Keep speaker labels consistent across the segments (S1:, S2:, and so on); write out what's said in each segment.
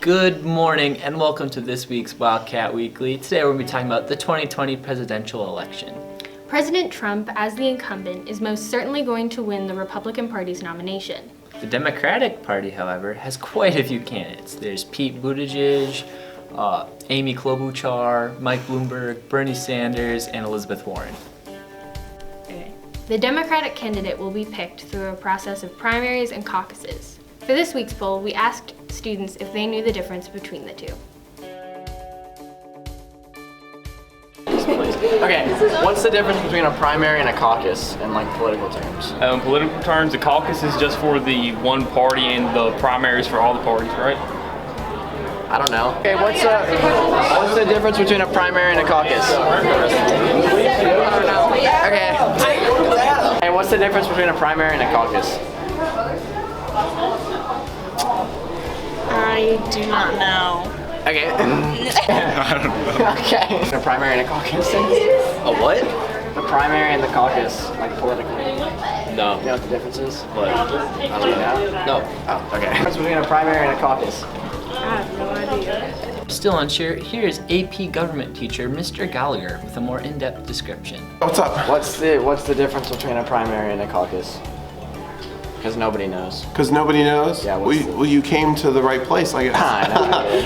S1: Good morning and welcome to this week's Wildcat Weekly. Today we're going to be talking about the 2020 presidential election.
S2: President Trump, as the incumbent, is most certainly going to win the Republican Party's nomination.
S1: The Democratic Party, however, has quite a few candidates. There's Pete Buttigieg, Amy Klobuchar, Mike Bloomberg, Bernie Sanders, and Elizabeth Warren.
S2: The Democratic candidate will be picked through a process of primaries and caucuses. For this week's poll, we asked students if they knew the difference between the two.
S3: Okay, what's the difference between a primary and a caucus in political terms?
S4: In political terms, the caucus is just for the one party and the primary is for all the parties, right?
S3: I don't know. Okay, what's the difference between a primary and a caucus? Okay. Hey, what's the difference between a primary and a caucus?
S5: I do not know.
S3: Okay.
S4: I don't know.
S3: Okay. A primary and a caucus.
S1: A what?
S3: The primary and the caucus, politically.
S1: No.
S3: You know what the difference is?
S1: What?
S3: I don't know.
S1: No.
S3: Oh, okay. Difference between a primary and a caucus.
S5: I have no idea.
S1: Still unsure, here is AP government teacher Mr. Gallagher with a more in-depth description.
S6: What's up?
S3: What's the difference between a primary and a caucus? Because nobody knows.
S6: Because nobody knows?
S3: Yeah,
S6: Well, you came to the right place, I guess.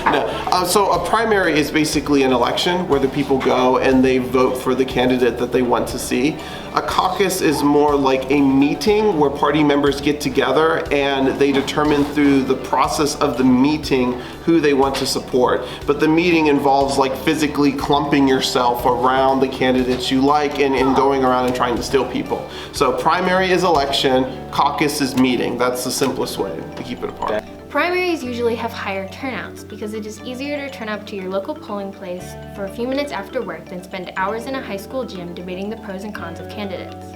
S6: No. So a primary is basically an election where the people go and they vote for the candidate that they want to see. A caucus is more like a meeting where party members get together and they determine through the process of the meeting who they want to support. But the meeting involves physically clumping yourself around the candidates you like and going around and trying to steal people. So primary is election, caucus is meeting. That's the simplest way to keep it apart.
S2: Primaries usually have higher turnouts because it is easier to turn up to your local polling place for a few minutes after work than spend hours in a high school gym debating the pros and cons of candidates.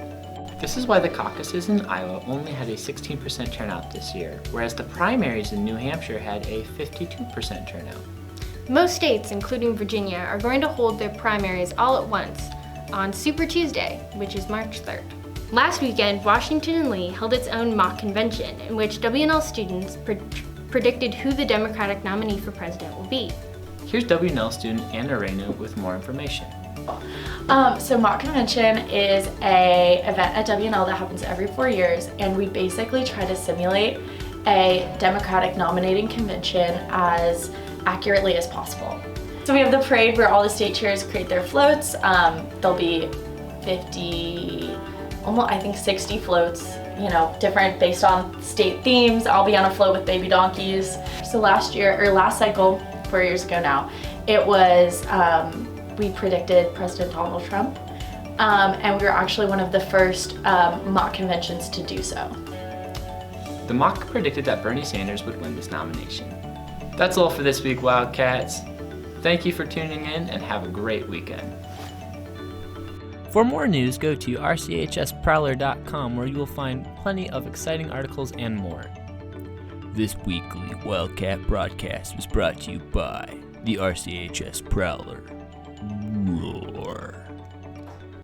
S1: This is why the caucuses in Iowa only had a 16% turnout this year, whereas the primaries in New Hampshire had a 52% turnout.
S2: Most states, including Virginia, are going to hold their primaries all at once on Super Tuesday, which is March 3rd. Last weekend, Washington and Lee held its own mock convention in which W&L students predicted who the Democratic nominee for president will be.
S1: Here's W&L student Anna Reynu with more information.
S5: So mock convention is a event at W&L that happens every 4 years, and we basically try to simulate a Democratic nominating convention as accurately as possible. So we have the parade where all the state chairs create their floats. There'll be 60 floats, different based on state themes. I'll be on a float with baby donkeys. So last cycle, 4 years ago now, it was, we predicted President Donald Trump, and we were actually one of the first mock conventions to do so.
S1: The mock predicted that Bernie Sanders would win this nomination. That's all for this week, Wildcats. Thank you for tuning in and have a great weekend. For more news, go to rchsprowler.com where you will find plenty of exciting articles and more. This weekly Wildcat broadcast was brought to you by the RCHS Prowler.